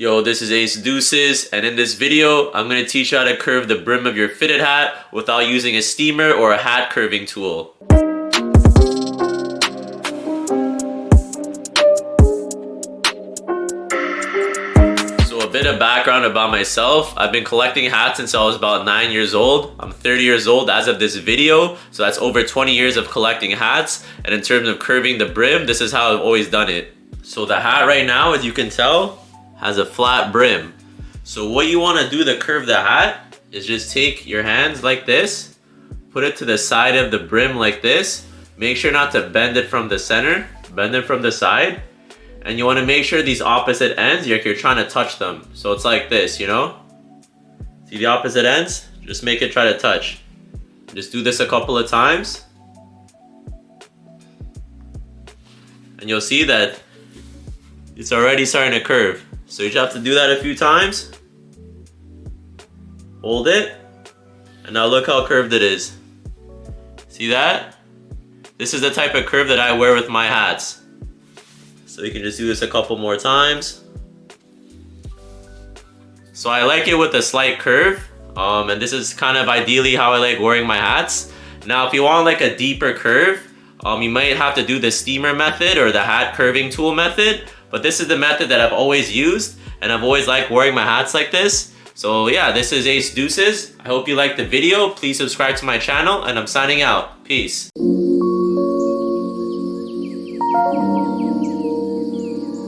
Yo, this is Ace Deuces, and in this video, I'm going to teach you how to curve the brim of your fitted hat without using a steamer or a hat curving tool. So a bit of background about myself. I've been collecting hats since I was about 9 years old. I'm 30 years old as of this video, so that's over 20 years of collecting hats. And in terms of curving the brim, this is how I've always done it. So the hat right now, as you can tell, has a flat brim. So what you want to do to curve the hat is just take your hands like this, put it to the side of the brim like this. Make sure not to bend it from the center, bend it from the side. And you want to make sure these opposite ends, you're trying to touch them. So it's like this, you know? See the opposite ends? Just make it try to touch. Just do this a couple of times. And you'll see that it's already starting to curve. So you just have to do that a few times. Hold it. And now look how curved it is. See that? This is the type of curve that I wear with my hats. So you can just do this a couple more times. So I like it with a slight curve. And this is kind of ideally how I like wearing my hats. Now if you want like a deeper curve, you might have to do the steamer method or the hat curving tool method. But this is the method that I've always used, and I've always liked wearing my hats like this. So yeah, this is Ace Deuces. I hope you liked the video. Please subscribe to my channel, and I'm signing out. Peace.